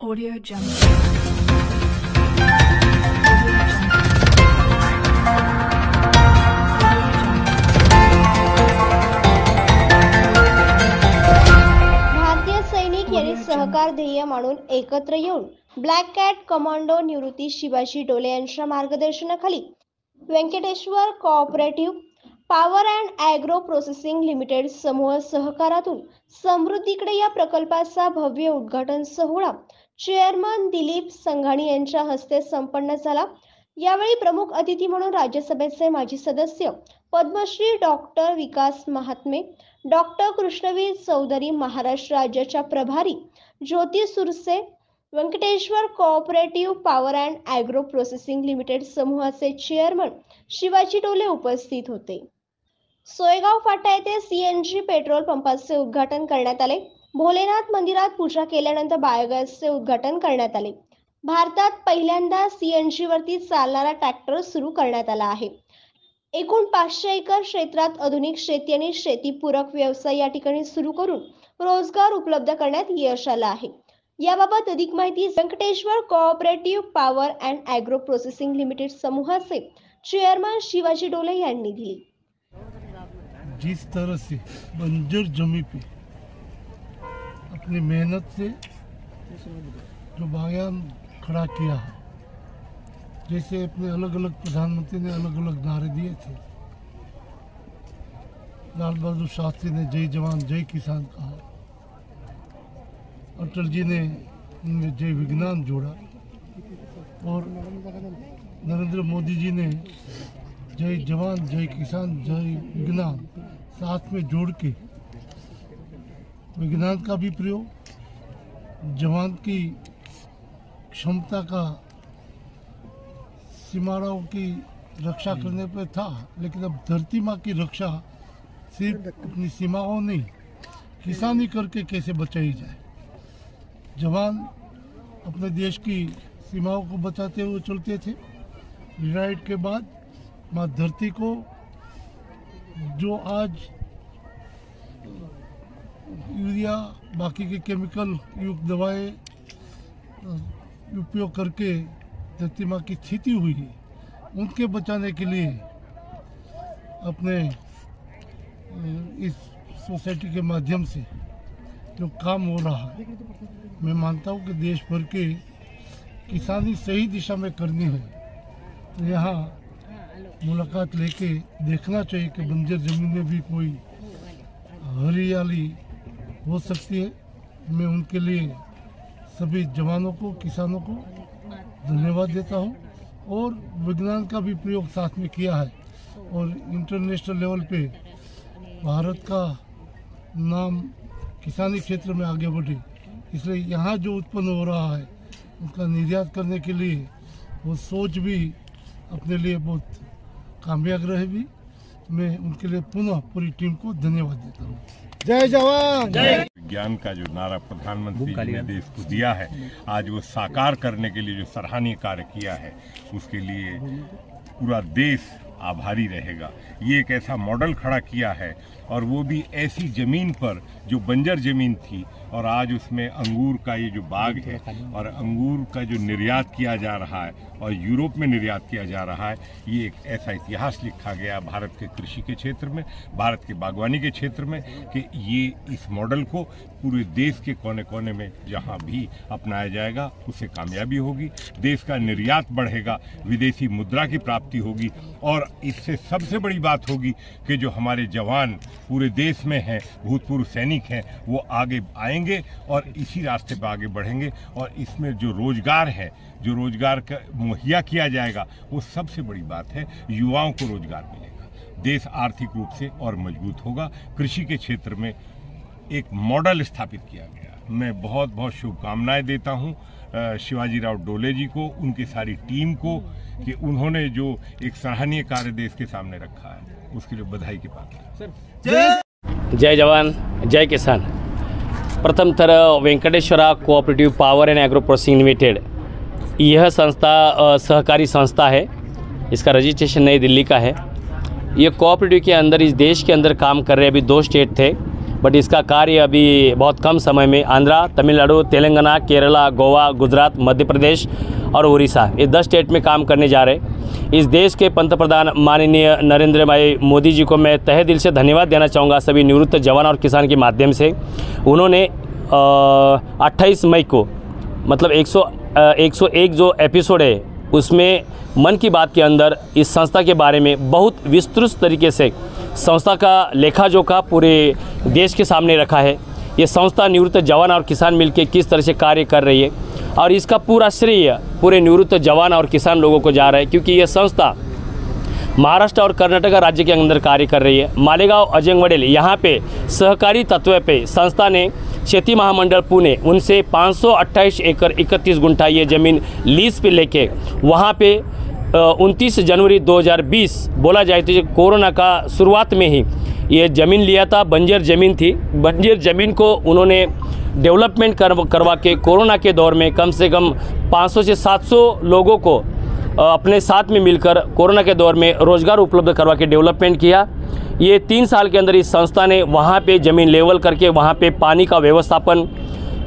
Audio Jungle. भारतीय सैनिक यांनी सहकार ध्येय मानून एकत्र येऊन ब्लॅक कॅट कमांडो निवृत्ती शिवाजी डोले यांच्या मार्गदर्शनाखाली Venkateshwar cooperative power and agro processing Limited समूह सहकारातून समृद्धीकडे या प्रकल्पाचा भव्य उद्घाटन सोहळा चेअरमन दिलीप संघाणी यांच्या हस्ते संपन्न झाला। यावेळी प्रमुख अतिथी म्हणून राज्यसभेचे माजी सदस्य पद्मश्री डॉक्टर विकास महात्मे, डॉक्टर कृष्णवीर चौधरी, महाराष्ट्र राज्याच्या प्रभारी Jyoti Surse, Vyankateshwar cooperative power and agro processing limited समूहाचे चेअरमन शिवाजी डोले उपस्थित होते। सोयगाव फाटा येथे CNG पेट्रोल पंपाचे उद्घाटन करण्यात आले। भोलेनाथ मंदिरात पूजा केल्यानंतर बायोगॅसचे उद्घाटन करण्यात आले। भारतात पहिल्यांदा CNG वरती चालणारा ट्रॅक्टर सुरू करण्यात आला आहे। एकूण 500 एकर क्षेत्रात आधुनिक शेती आणि शेतीपूरक व्यवसाय या ठिकाणी सुरू करून रोजगार उपलब्ध करण्यात यश आलं आहे। याबाबत अधिक माहिती Vyankateshwar cooperative power and agro processing limited समूहाचे चेअरमन शिवाजी डोले यांनी दिली। जिस तरह से बंजर जमी पे अपनी मेहनत से जो बागान खड़ा किया है, जैसे अपने अलग अलग प्रधानमंत्री ने अलग अलग नारे दिए थे, लाल बहादुर शास्त्री ने जय जवान जय किसान कहा, अटल जी ने उनमें जय विज्ञान जोड़ा और नरेंद्र मोदी जी ने जय जवान जय किसान जय विज्ञान साथ में जोड़ के विज्ञान का भी प्रयोग, जवान की क्षमता का सीमाओं की रक्षा करने पर था, लेकिन अब धरती माँ की रक्षा सिर्फ अपनी सीमाओं नहीं किसानी करके कैसे बचाई जाए। जवान अपने देश की सीमाओं को बचाते हुए चलते थे। रिटायर्ड के बाद माँ धरती को जो आज यूरिया बाकी के केमिकल युक्त दवाएं उपयोग करके धरती माँ की स्थिति हुई है, उनके बचाने के लिए अपने इस सोसाइटी के माध्यम से जो काम हो रहा है, मैं मानता हूँ कि देश भर के किसानी सही दिशा में करनी है तो यहाँ मुलाकात लेके देखना चाहिए कि बंजर जमीन में भी कोई हरियाली हो सकती है। मैं उनके लिए सभी जवानों को किसानों को धन्यवाद देता हूँ और विज्ञान का भी प्रयोग साथ में किया है और इंटरनेशनल लेवल पे भारत का नाम किसानी क्षेत्र में आगे बढ़े, इसलिए यहाँ जो उत्पन्न हो रहा है उसका निर्यात करने के लिए वो सोच भी अपने लिए बहुत कामयाब रहे भी। मैं उनके लिए पुनः पूरी टीम को धन्यवाद देता हूँ। जय जवान जय। विज्ञान का जो नारा प्रधानमंत्री जी ने देश को दिया है, आज वो साकार करने के लिए जो सराहनीय कार्य किया है, उसके लिए पूरा देश आभारी रहेगा। ये एक ऐसा मॉडल खड़ा किया है और वो भी ऐसी ज़मीन पर जो बंजर ज़मीन थी और आज उसमें अंगूर का ये जो बाग है और अंगूर का जो निर्यात किया जा रहा है और यूरोप में निर्यात किया जा रहा है, ये एक ऐसा इतिहास लिखा गया भारत के कृषि के क्षेत्र में, भारत के बागवानी के क्षेत्र में कि ये इस मॉडल को पूरे देश के कोने कोने में जहाँ भी अपनाया जाएगा उससे कामयाबी होगी, देश का निर्यात बढ़ेगा, विदेशी मुद्रा की प्राप्ति होगी और इससे सबसे बड़ी बात होगी कि जो हमारे जवान पूरे देश में हैं, भूतपूर्व सैनिक हैं, वो आगे आएंगे और इसी रास्ते पर आगे बढ़ेंगे और इसमें जो रोजगार है, जो रोजगार का मुहैया किया जाएगा, वो सबसे बड़ी बात है, युवाओं को रोजगार मिलेगा, देश आर्थिक रूप से और मजबूत होगा। कृषि के क्षेत्र में एक मॉडल स्थापित किया गया। मैं बहुत बहुत शुभकामनाएं देता हूं शिवाजी राव डोले जी को, उनकी सारी टीम को कि उन्होंने जो एक सराहनीय कार्य देश के सामने रखा है, उसके लिए बधाई के पात्र हैं। जय जवान जय किसान। प्रथम तर Venkateshwara Cooperative Power and Agro Processing Limited यह संस्था सहकारी संस्था है। इसका रजिस्ट्रेशन नई दिल्ली का है। ये कोऑपरेटिव के अंदर इस देश के अंदर काम कर रहे अभी 2 स्टेट थे, बट इसका कार्य अभी बहुत कम समय में आंध्रा, तमिलनाडु, तेलंगाना, केरला, गोवा, गुजरात, मध्य प्रदेश और उड़ीसा, ये 10 स्टेट में काम करने जा रहे हैं। इस देश के पंतप्रधान माननीय नरेंद्र भाई मोदी जी को मैं तहे दिल से धन्यवाद देना चाहूँगा सभी निवृत्त जवान और किसान के माध्यम से। उन्होंने 28 मई को मतलब 101 जो एपिसोड है उसमें मन की बात के अंदर इस संस्था के बारे में बहुत विस्तृत तरीके से संस्था का लेखा जोखा पूरे देश के सामने रखा है। ये संस्था निवृत्त जवान और किसान मिलकर किस तरह से कार्य कर रही है और इसका पूरा श्रेय पूरे निवृत्त जवान और किसान लोगों को जा रहा है, क्योंकि ये संस्था महाराष्ट्र और कर्नाटक राज्य के अंदर कार्य कर रही है। मालेगांव अजंगवडेल यहाँ पे सहकारी तत्व पे संस्था ने शेती महामंडल पुणे उनसे 528 एकड़ 31 गुंठा ये ज़मीन लीज पे लेके वहाँ पे 29 जनवरी 2020 बोला जाए तो कोरोना का शुरुआत में ही ये ज़मीन लिया था। बंजर ज़मीन थी, बंजर ज़मीन को उन्होंने डेवलपमेंट करवा के कोरोना के दौर में कम से कम 500 से 700 लोगों को अपने साथ में मिलकर कोरोना के दौर में रोज़गार उपलब्ध करवा के डेवलपमेंट किया। ये 3 साल के अंदर इस संस्था ने वहाँ पे ज़मीन लेवल करके वहाँ पे पानी का व्यवस्थापन,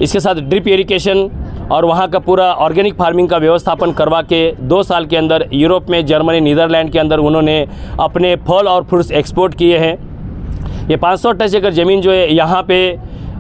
इसके साथ ड्रिप इरिगेशन और वहाँ का पूरा ऑर्गेनिक फार्मिंग का व्यवस्थापन करवा के 2 साल के अंदर यूरोप में, जर्मनी, नीदरलैंड के अंदर उन्होंने अपने फल और फ्रूट्स एक्सपोर्ट किए हैं। ये 528 एकड़ ज़मीन जो है यहाँ पे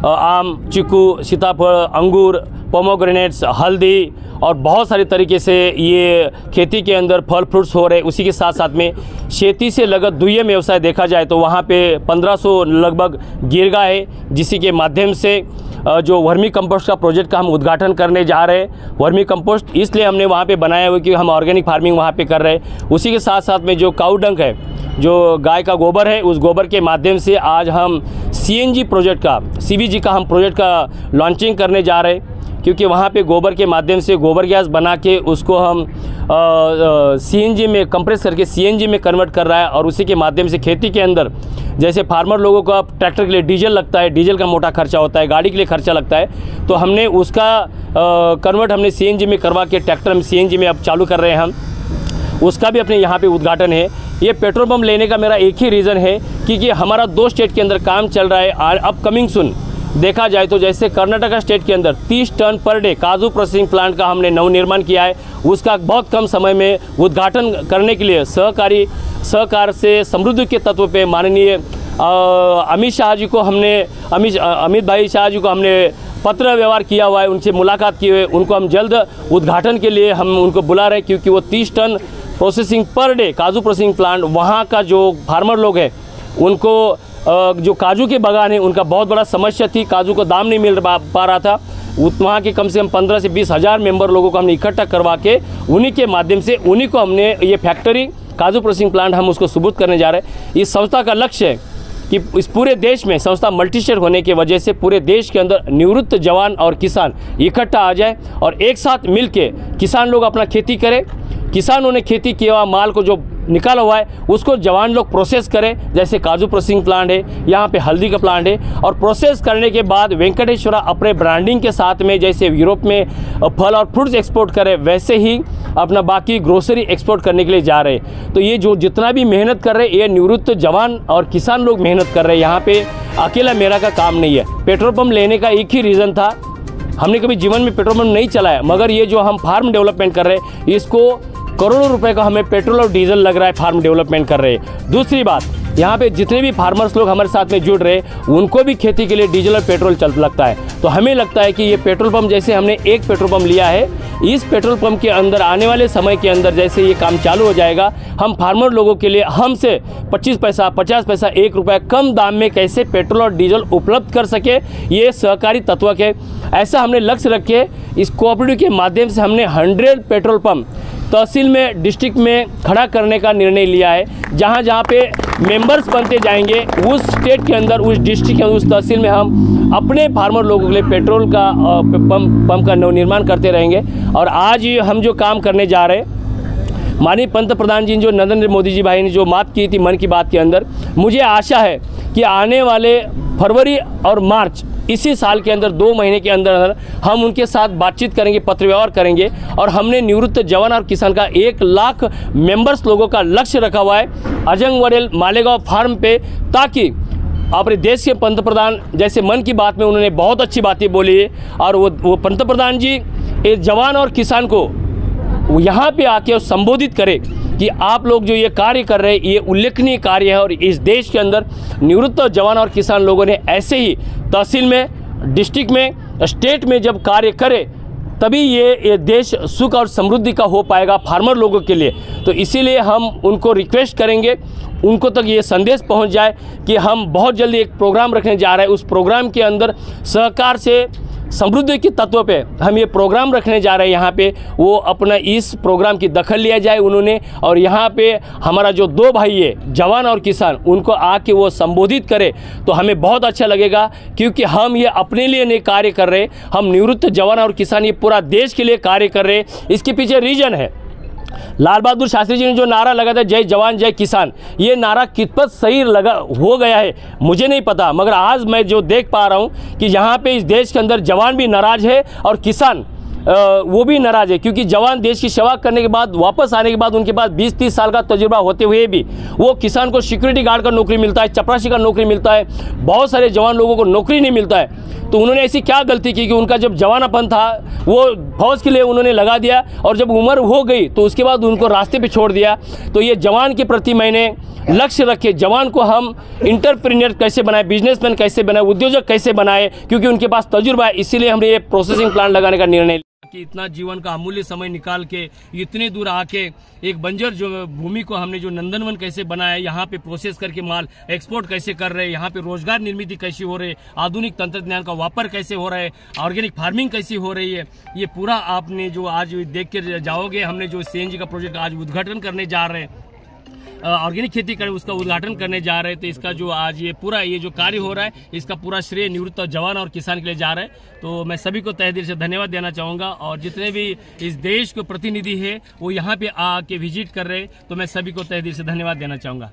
आम, चीकू, सीताफल, अंगूर, पोमोग्रेनेट्स, हल्दी और बहुत सारे तरीके से ये खेती के अंदर फल फ्रूट्स हो रहे। उसी के साथ साथ में खेती से लगत दुय्यम व्यवसाय देखा जाए तो वहाँ पे 1500 लगभग गिरगा है, जिसी के माध्यम से जो वर्मी कंपोस्ट का प्रोजेक्ट का हम उद्घाटन करने जा रहे हैं। वर्मी कंपोस्ट इसलिए हमने वहाँ पे बनाया हुआ कि हम ऑर्गेनिक फार्मिंग वहाँ पे कर रहे हैं। उसी के साथ साथ में जो काऊ डंक है, जो गाय का गोबर है, उस गोबर के माध्यम से आज हम CNG प्रोजेक्ट का, CBG का हम प्रोजेक्ट का लॉन्चिंग करने जा रहे हैं, क्योंकि वहाँ पे गोबर के माध्यम से गोबर गैस बना के उसको हम CNG में कंप्रेस करके CNG में कन्वर्ट कर रहा है। और उसी के माध्यम से खेती के अंदर जैसे फार्मर लोगों को अब ट्रैक्टर के लिए डीजल लगता है, डीजल का मोटा खर्चा होता है, गाड़ी के लिए खर्चा लगता है, तो हमने उसका कन्वर्ट हमने CNG में करवा के ट्रैक्टर हम CNG में अब चालू कर रहे हैं हम। उसका भी अपने यहाँ पे उद्घाटन है। ये पेट्रोल पंप लेने का मेरा एक ही रीज़न है क्योंकि हमारा 2 स्टेट के अंदर काम चल रहा है। अपकमिंग सुन देखा जाए तो जैसे कर्नाटक स्टेट के अंदर 30 टन पर डे काजू प्रोसेसिंग प्लांट का हमने नवनिर्माण किया है। उसका बहुत कम समय में उद्घाटन करने के लिए सहकार से समृद्धि के तत्व पे माननीय अमित भाई शाह जी को हमने पत्र व्यवहार किया हुआ है, उनसे मुलाकात की हुई। उनको हम जल्द उद्घाटन के लिए हम उनको बुला रहे हैं, क्योंकि वो 30 टन प्रोसेसिंग पर डे काजू प्रोसेसिंग प्लांट वहाँ का जो फार्मर लोग हैं उनको जो काजू के बागान है उनका बहुत बड़ा समस्या थी, काजू को दाम नहीं मिल पा रहा था। वहाँ के कम से कम 15 से 20 हज़ार मेंबर लोगों को हमने इकट्ठा करवा के उन्हीं के माध्यम से उन्हीं को हमने ये फैक्ट्री काजू प्रोसेसिंग प्लांट हम उसको सबूत करने जा रहे हैं। इस संस्था का लक्ष्य है कि इस पूरे देश में संस्था मल्टी स्टेट होने की वजह से पूरे देश के अंदर निवृत्त जवान और किसान इकट्ठा आ जाए और एक साथ मिल के किसान लोग अपना खेती करें। किसानों ने खेती किया हुआ माल को जो निकाला हुआ है उसको जवान लोग प्रोसेस करें। जैसे काजू प्रोसेसिंग प्लांट है, यहाँ पे हल्दी का प्लांट है, और प्रोसेस करने के बाद वेंकटेश्वरा अपने ब्रांडिंग के साथ में जैसे यूरोप में फल और फ्रूट्स एक्सपोर्ट करे वैसे ही अपना बाकी ग्रोसरी एक्सपोर्ट करने के लिए जा रहे हैं। तो ये जो जितना भी मेहनत कर रहे हैं ये निवृत्त जवान और किसान लोग मेहनत कर रहे हैं। यहाँ पे अकेला मेरा का काम नहीं है। पेट्रोल पंप लेने का एक ही रीज़न था, हमने कभी जीवन में पेट्रोल पंप नहीं चलाया, मगर ये जो हम फार्म डेवलपमेंट कर रहे हैं इसको करोड़ों रुपए का हमें पेट्रोल और डीजल लग रहा है फार्म डेवलपमेंट कर रहे हैं। दूसरी बात, यहाँ पे जितने भी फार्मर्स लोग हमारे साथ में जुड़ रहे हैं उनको भी खेती के लिए डीजल और पेट्रोल चल लगता है। तो हमें लगता है कि ये पेट्रोल पंप जैसे हमने एक पेट्रोल पंप लिया है, इस पेट्रोल पंप के अंदर आने वाले समय के अंदर जैसे ये काम चालू हो जाएगा, हम फार्मर लोगों के लिए हमसे 25 पैसा 50 पैसा 1 रुपया कम दाम में कैसे पेट्रोल और डीजल उपलब्ध कर सके, ये सहकारी तत्व के ऐसा हमने लक्ष्य रखे। इस कोऑपरेटिव के माध्यम से हमने 100 पेट्रोल पंप तहसील में, डिस्ट्रिक्ट में खड़ा करने का निर्णय लिया है। जहाँ जहाँ पे मेंबर्स बनते जाएंगे उस स्टेट के अंदर, उस डिस्ट्रिक्ट के अंदर, उस तहसील में हम अपने फार्मर लोगों के लिए पेट्रोल का पंप का नवनिर्माण करते रहेंगे। और आज ये हम जो काम करने जा रहे हैं, माननीय पंतप्रधान जी जो नरेंद्र मोदी जी भाई ने जो बात की थी मन की बात के अंदर, मुझे आशा है कि आने वाले फरवरी और मार्च इसी साल के अंदर 2 महीने के अंदर हम उनके साथ बातचीत करेंगे, पत्र व्यवहार करेंगे। और हमने निवृत्त जवान और किसान का 1 लाख मेंबर्स लोगों का लक्ष्य रखा हुआ है अजंगवडेल मालेगांव फार्म पे, ताकि अपने देश के पंतप्रधान जैसे मन की बात में उन्होंने बहुत अच्छी बातें बोली है। और वो पंतप्रधान जी इस जवान और किसान को यहाँ पे आके संबोधित करें कि आप लोग जो ये कार्य कर रहे हैं ये उल्लेखनीय कार्य है। और इस देश के अंदर निवृत्त जवान और किसान लोगों ने ऐसे ही तहसील में, डिस्ट्रिक्ट में, स्टेट में जब कार्य करे तभी ये देश सुख और समृद्धि का हो पाएगा फार्मर लोगों के लिए। तो इसीलिए हम उनको रिक्वेस्ट करेंगे, उनको तक ये संदेश पहुंच जाए कि हम बहुत जल्दी एक प्रोग्राम रखने जा रहे हैं। उस प्रोग्राम के अंदर सहकार से समृद्धि के तत्व पे हम ये प्रोग्राम रखने जा रहे हैं। यहाँ पे वो अपना इस प्रोग्राम की दखल लिया जाए उन्होंने, और यहाँ पे हमारा जो दो भाई है जवान और किसान, उनको आके वो संबोधित करे तो हमें बहुत अच्छा लगेगा। क्योंकि हम ये अपने लिए नहीं कार्य कर रहे, हम निवृत्त जवान और किसान ये पूरा देश के लिए कार्य कर रहे। इसके पीछे रीजन है, लाल बहादुर शास्त्री जी ने जो नारा लगाया था जय जवान जय किसान, ये नारा कितपत सही लगा हो गया है मुझे नहीं पता, मगर आज मैं जो देख पा रहा हूँ कि यहाँ पे इस देश के अंदर जवान भी नाराज है और किसान वो भी नाराज है। क्योंकि जवान देश की सेवा करने के बाद वापस आने के बाद उनके पास 20-30 साल का तजुर्बा होते हुए भी वो किसान को सिक्योरिटी गार्ड का नौकरी मिलता है, चपरासी का नौकरी मिलता है, बहुत सारे जवान लोगों को नौकरी नहीं मिलता है। तो उन्होंने ऐसी क्या गलती की कि उनका जब जवानापन था वो फौज के लिए उन्होंने लगा दिया, और जब उम्र हो गई तो उसके बाद उनको रास्ते पे छोड़ दिया। तो ये जवान के प्रति मैंने लक्ष्य रखे, जवान को हम इंटरप्रेन्योर कैसे बनाए, बिजनेसमैन कैसे बनाए, उद्योजक कैसे बनाए, क्योंकि उनके पास तजुर्बा है। इसीलिए हमने ये प्रोसेसिंग प्लांट लगाने का निर्णय कि इतना जीवन का अमूल्य समय निकाल के इतने दूर आके एक बंजर जो भूमि को हमने जो नंदनवन कैसे बनाया, यहाँ पे प्रोसेस करके माल एक्सपोर्ट कैसे कर रहे हैं, यहाँ पे रोजगार निर्मित कैसी हो रही है, आधुनिक तंत्रज्ञान का वापर कैसे हो रहा है, ऑर्गेनिक फार्मिंग कैसी हो रही है, ये पूरा आपने जो आज देख के जाओगे। हमने जो CNG का प्रोजेक्ट आज उद्घाटन करने जा रहे हैं, ऑर्गेनिक खेती करें उसका उद्घाटन करने जा रहे हैं। तो इसका जो आज ये पूरा ये जो कार्य हो रहा है इसका पूरा श्रेय निवृत्त जवान और किसान के लिए जा रहा है। तो मैं सभी को तहे दिल से धन्यवाद देना चाहूँगा, और जितने भी इस देश के प्रतिनिधि है वो यहाँ पे आके विजिट कर रहे हैं, तो मैं सभी को तहे दिल से धन्यवाद देना चाहूँगा।